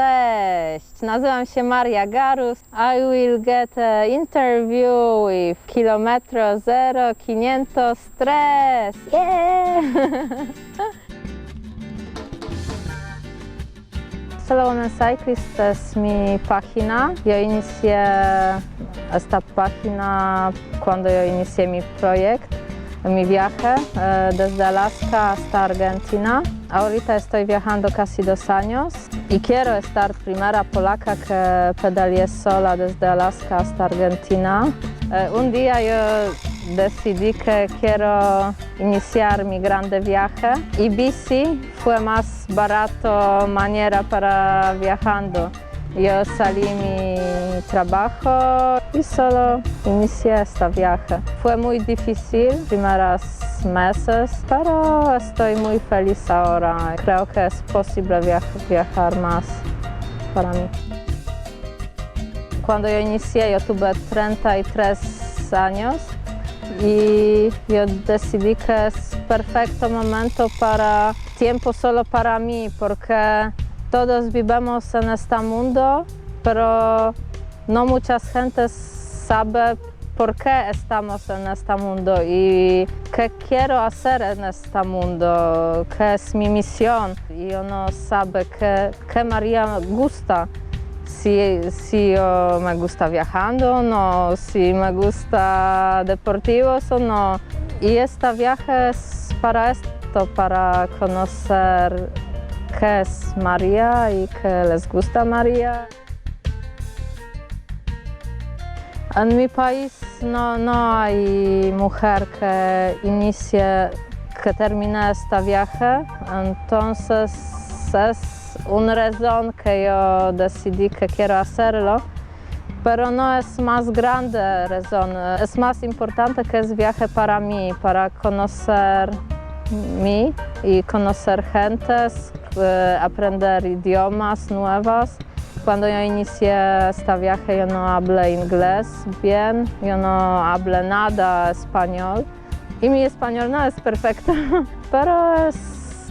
Cześć, nazywam się Garus. I will get an interview with Kilómetro, Cero, 500, Stres. Yeah! Salvador Cyclist es mi página. Yo inicié esta página cuando yo inicié mi proyecto, mi viaje desde Alaska hasta Argentina. Ahorita estoy viajando casi 2 años y quiero estar primera polaca que pedaleé sola desde Alaska hasta Argentina. Un día yo decidí que quiero iniciar mi grande viaje y bici fue más barato manera para viajando. Yo salí mi trabajo y solo inicié este viaje. Fue muy difícil primeros meses, pero estoy muy feliz ahora. Creo que es posible viajar más para mí. Cuando yo inicié, yo tuve 33 años y yo decidí que es perfecto momento para tiempo solo para mí, porque todos vivimos en este mundo, pero no mucha gente sabe por qué estamos en este mundo y qué quiero hacer en este mundo, qué es mi misión. Yo no sabe qué María me gusta. Si yo me gusta viajando o no, si me gusta deportivos o no. Y este viaje es para esto, para conocer qué es María y qué les gusta María. En mi país no hay mujer que termine este viaje, entonces es una razón que yo decidí que quiero hacerlo, pero no es más grande razón. Es más importante que es viaje para mí, para conocer mí y conocer gentes, aprender idiomas nuevos. Cuando yo inicié este viaje yo no hablé inglés bien, yo no hablé nada español y mi español no es perfecto, pero es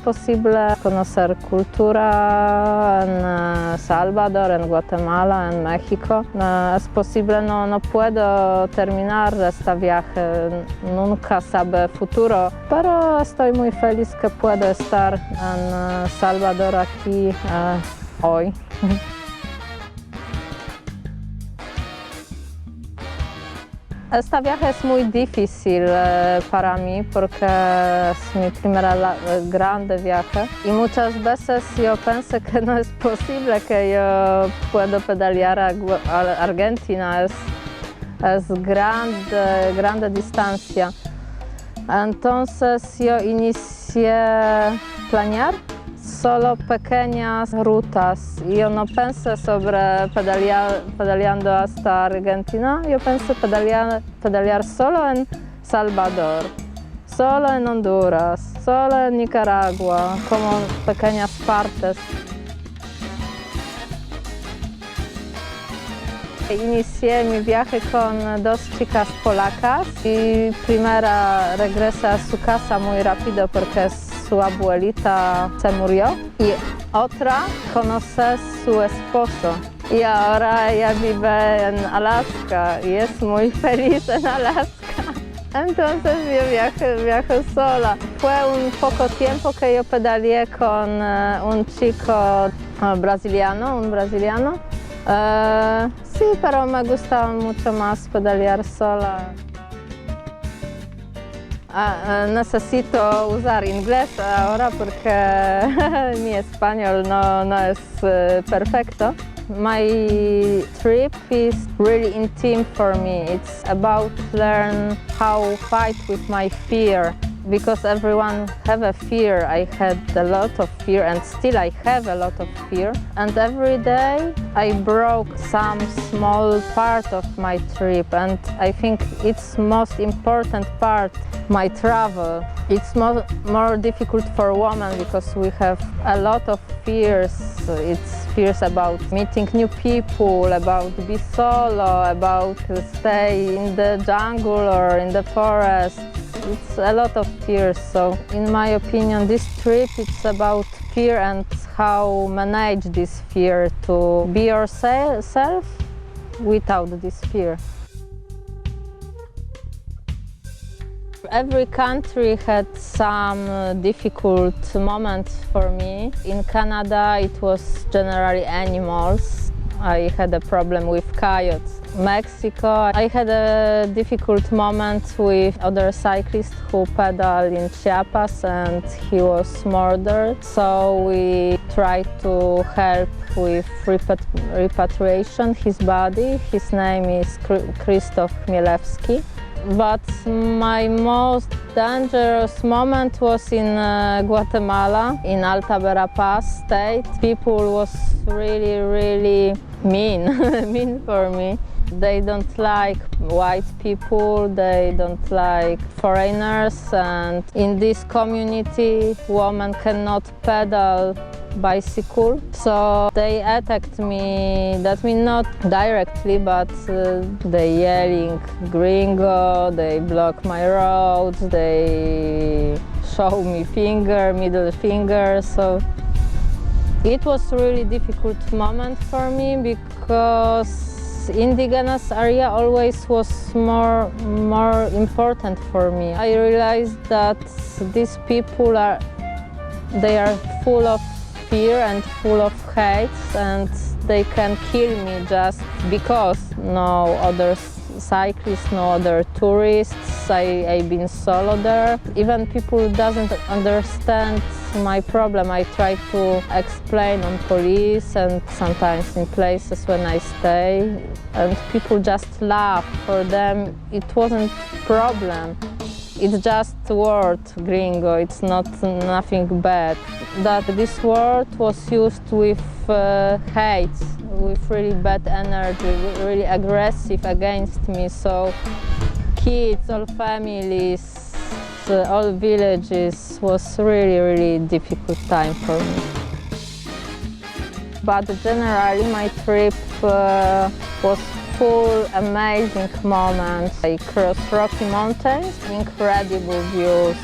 posible conocer cultura en Salvador, en Guatemala, en México. Es posible, no puedo terminar este viaje, nunca sabe futuro, pero estoy muy feliz que puedo estar en Salvador aquí hoy. Este viaje es muy difícil para mí porque es mi primera grande viaje y muchas veces yo pensé que no es posible que yo pueda pedalear a Argentina, es grande distancia. Entonces yo inicié a planear solo pequeñas rutas. Yo no pensé sobre pedaleando hasta Argentina, yo pensé pedalear solo en Salvador, solo en Honduras, solo en Nicaragua, como pequeñas partes. Inicié mi viaje con 2 chicas polacas y primera regresa a su casa muy rápido porque su abuelita se murió y otra conoce a su esposo y ahora ella vive en Alaska y es muy feliz en Alaska. Entonces yo viajo sola. Fue un poco tiempo que yo pedaleé con un chico brasiliano, sí, pero me gusta mucho más pedalear sola. Necesito usar inglés ahora porque mi español no es perfecto. My trip is really intimate for me. It's about learn how fight with my fear. Because everyone have a fear. I had a lot of fear and still I have a lot of fear. And every day I broke some small part of my trip and I think it's most important part, my travel. It's more difficult for women because we have a lot of fears. It's fears about meeting new people, about be solo, about stay in the jungle or in the forest. It's a lot of fears, so in my opinion this trip it's about fear and how manage this fear to be yourself without this fear. Every country had some difficult moments for me. In Canada, it was generally animals. I had a problem with coyotes. Mexico, I had a difficult moment with other cyclist who pedaled in Chiapas and he was murdered. So we tried to help with repatriation his body. His name is Krzysztof Chmielewski. But my most dangerous moment was in Guatemala, in Alta Verapaz state. People was really mean, mean for me. They don't like white people, they don't like foreigners, and in this community, women cannot pedal bicycle. So they attacked me, that means not directly, but they yelling gringo, they block my roads, they show me middle finger. So it was really difficult moment for me because indigenous area always was more important for me. I realized that these people are full of fear and full of hate, and they can kill me just because no other cyclists, no other tourists. I've been solo there. Even people doesn't understand my problem. I try to explain on police and sometimes in places when I stay, and people just laugh. For them, it wasn't problem. It's just word gringo. It's nothing bad. That this word was used with hate, with really bad energy, really aggressive against me. So kids, all families, all villages was really difficult time for me. But generally my trip was full amazing moments. I crossed Rocky Mountains, incredible views,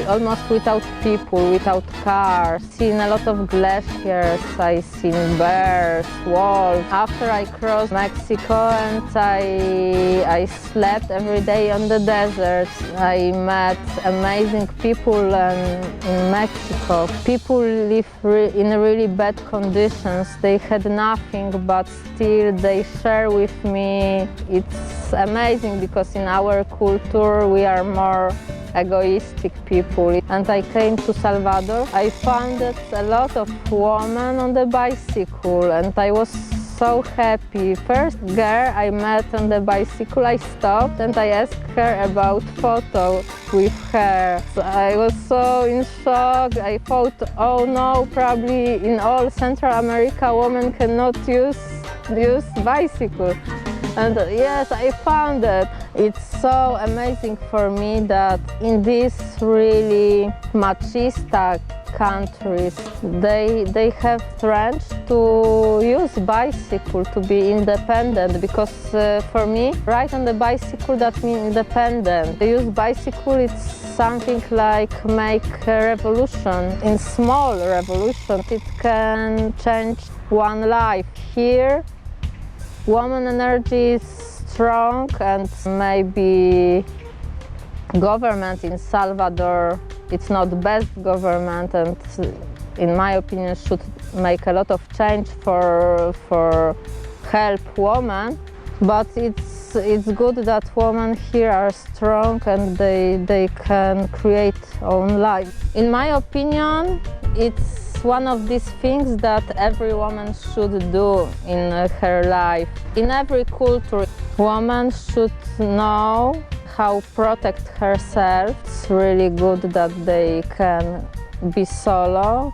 almost without people, without cars. Seen a lot of glaciers, I seen bears, wolves. After I crossed Mexico and I slept every day on the desert. I met amazing people in Mexico. People live in really bad conditions. They had nothing, but still they share with me. It's amazing because in our culture we are more egoistic people. And I came to Salvador. I found a lot of women on the bicycle and I was so happy. First girl I met on the bicycle, I stopped and I asked her about photo with her. So I was so in shock. I thought, oh no, probably in all Central America women cannot use bicycle. And yes, I found it. It's so amazing for me that in these really machista countries, they have strength to use bicycle, to be independent. Because for me, ride on the bicycle, that means independent. To use bicycle, it's something like make a revolution. In small revolution, it can change one life. Here, woman energy is strong, and maybe government in Salvador, it's not the best government, and in my opinion should make a lot of change for help women. But it's good that women here are strong and they can create own life. In my opinion, it's one of these things that every woman should do in her life. In every culture, woman should know how to protect herself. It's really good that they can be solo,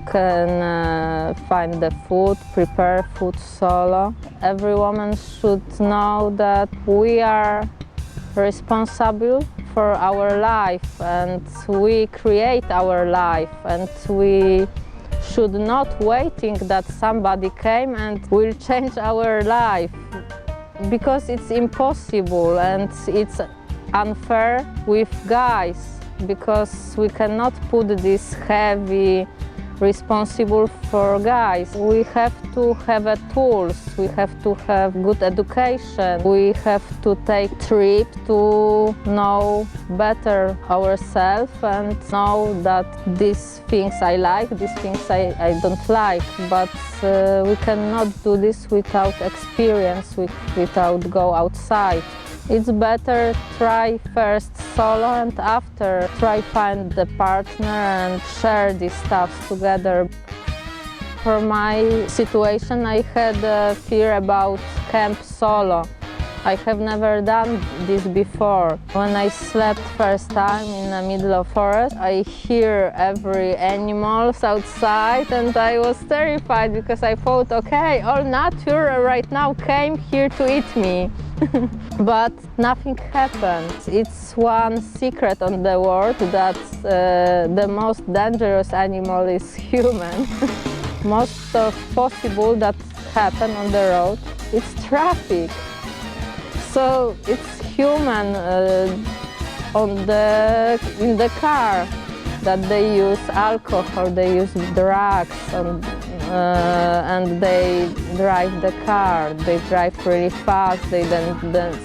can find the food, prepare food solo. Every woman should know that we are responsible for our life and we create our life, and we should not waiting that somebody came and will change our life, because it's impossible and it's unfair with guys, because we cannot put this heavy responsible for guys. We have to have tools, we have to have good education, we have to take trip to know better ourselves and know that these things I like, these things I don't like. But we cannot do this without experience, without go outside. It's better try first solo and after try find the partner and share these stuff together. For my situation, I had a fear about camp solo. I have never done this before. When I slept first time in the middle of forest, I hear every animals outside and I was terrified because I thought, okay, all nature right now came here to eat me. But nothing happened. It's one secret on the world that the most dangerous animal is human. Most of possible that happen on the road, it's traffic. So it's human in the car that they use alcohol, they use drugs, and they drive the car. They drive really fast.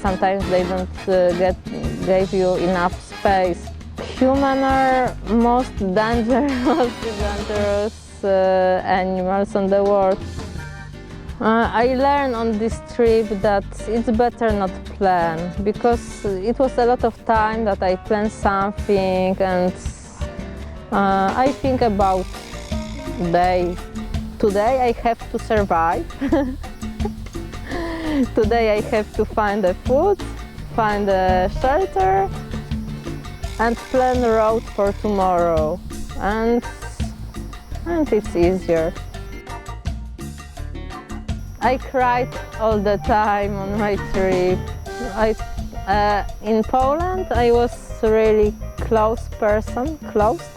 Sometimes they don't give you enough space. Humans are most dangerous animals on the world. I learned on this trip that it's better not plan, because it was a lot of time that I planned something and I think about today I have to survive. Today I have to find a food, find a shelter and plan the road for tomorrow. And it's easier. I cried all the time on my trip. In Poland, I was a really close person,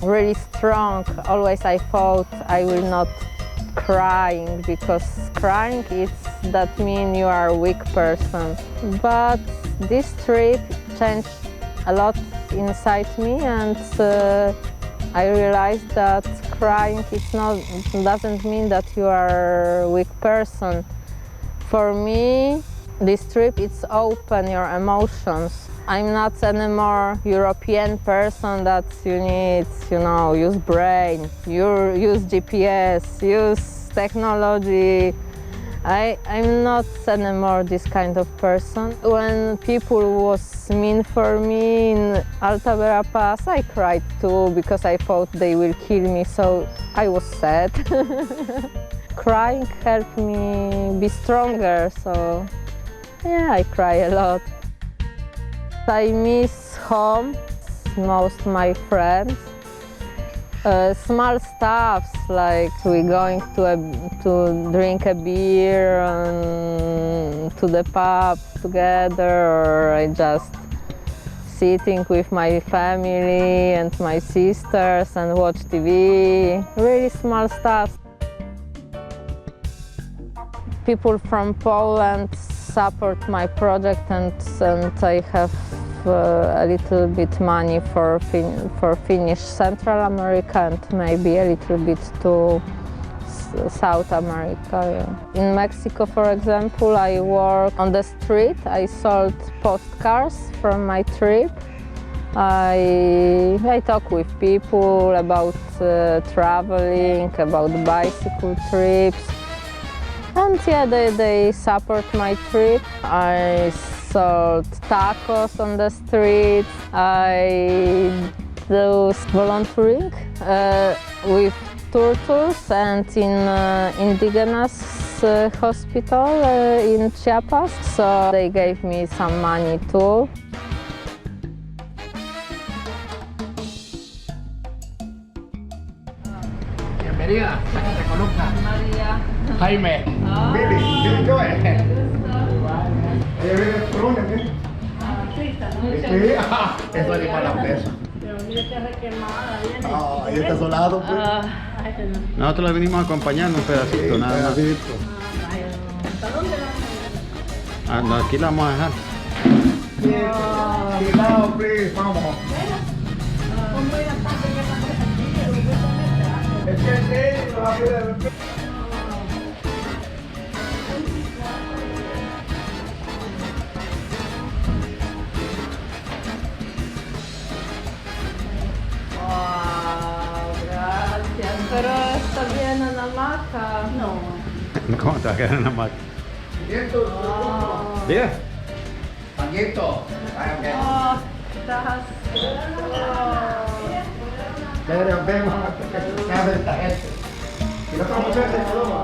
really strong. Always I thought I will not crying, because crying that means you are a weak person. But this trip changed a lot inside me, and I realized that crying doesn't mean that you are a weak person. For me, this trip, it's open your emotions. I'm not anymore European person that you need, use brain, use GPS, use technology. I'm not anymore this kind of person. When people was mean for me in Alta Vera Pass, I cried too, because I thought they will kill me, so I was sad. Crying helped me be stronger, so yeah, I cry a lot. I miss home, most my friends. Small stuff like we going to drink a beer and to the pub together, or I just sitting with my family and my sisters and watch TV. Really small stuff. People from Poland support my project, and I have a little bit money for Finnish Central America and maybe a little bit to South America. Yeah. In Mexico, for example, I work on the street. I sold postcards from my trip. I talk with people about traveling, about bicycle trips. And yeah, they support my trip. I sold tacos on the street. I do volunteering with turtles and in indigenous hospital in Chiapas. So they gave me some money too. Bienvenida, para que te conozca. María. Jaime. Billy Joe. ¿Ella vive en Colombia, qué? Sí, eso es para la presa. Pero mira que requemada, viene. Ah, ahí está solado, pues. Nosotros le venimos a acompañar un pedacito, nada más. ¿Para dónde la vamos a Aquí la vamos a dejar. Cuidado, please, vamos. ¿Cómo ir a pasar ya para aquí? Wow, gracias. Pero está bien en hamaca. No. ¿Cómo te va a quedar en la máquina? Oh. Diga. Paquito. Oh, gracias. Pero vemos que hace esta gente. Si no estamos cerca de Paloma.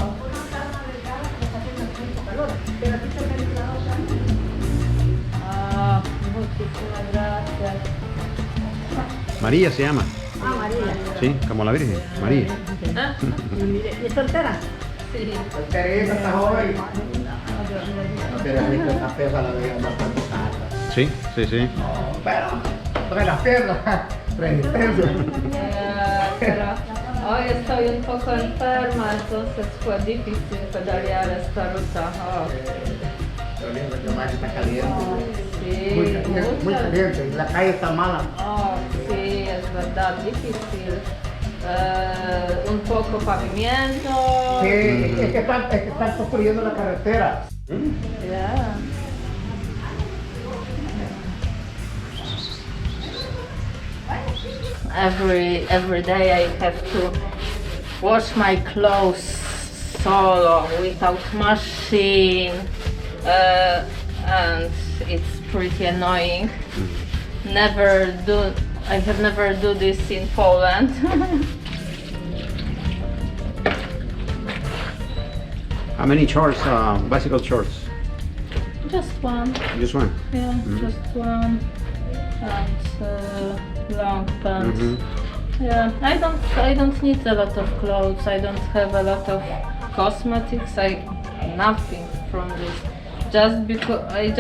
Ah, muchísimas gracias. María se llama. Ah, María. Sí, como la Virgen. María. ¿Ah? ¿Y es soltera? Sí. Teresa está joven. No tiene rico, esta pesa la veía bastante cara. Sí, sí, sí. Pero, toca las piernas. Resistencia. Pero hoy estoy un poco enferma, entonces fue difícil pedalear esta ruta. Oh. Pero bien, porque más está caliente. Sí, Muy caliente, muy mucho. caliente. Y la calle está mala. Oh, sí, es verdad, difícil. Un poco pavimento. Sí, es que están construyendo la carretera. Yeah. Every day I have to wash my clothes solo without machine, and it's pretty annoying. I have never do this in Poland. How many shorts, bicycle shorts? Just one, Just one. yeah, just one, and long pants. Yeah, I don't need a lot of clothes. I don't have a lot of cosmetics. Nothing from this. Just because I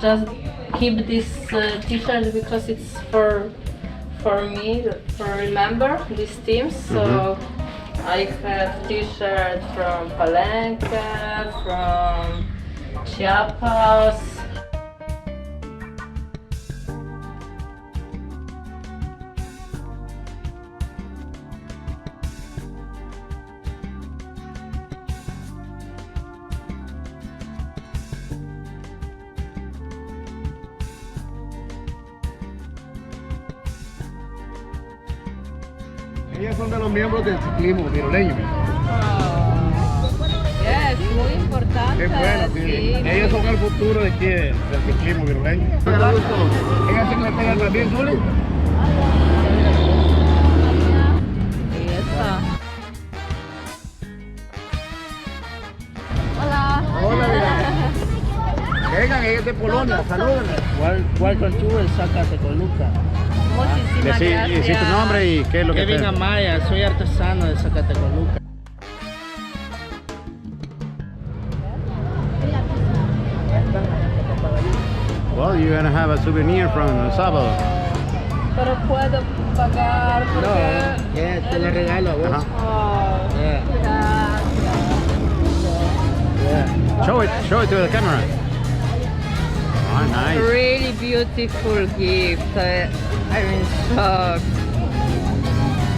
just keep this T-shirt because it's for me, for remember these teams. So I have T-shirt from Palenque, from Chiapas. Ellas son de los miembros del ciclismo viruleño. Es muy importante. Qué bueno, sí. Ellos son el futuro de aquí, del ciclismo viruleño. Ella se le pega también, Zuli. Y está. Hola. Hola, mira. Vengan, ella es de Polonia, salúdenla. Welcome to el Zacatecoluca. Muchísimas gracias. Decí tu nombre y qué es lo que Kevin te... Amaya, soy artesano de Zacatecoluca. Well, you're gonna have a souvenir from Salvador. Pero puedo pagar porque... No, yeah, te la regalo a vos. Ajá. Oh, Yeah. gracias. Yeah. Show it to the camera. Oh, nice. Really beautiful gift. I'm in shock.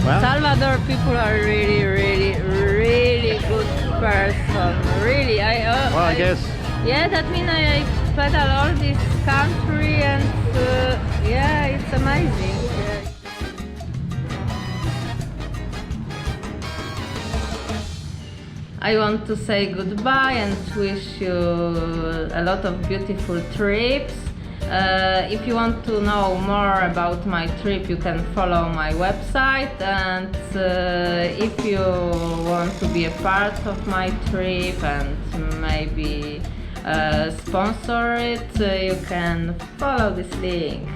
Well, Salvador people are really, really, really good person. Really, well, I guess Yeah, that means I pedal all this country and yeah, it's amazing. Yeah. I want to say goodbye and wish you a lot of beautiful trips. If you want to know more about my trip, you can follow my website, and if you want to be a part of my trip and maybe sponsor it, you can follow this link.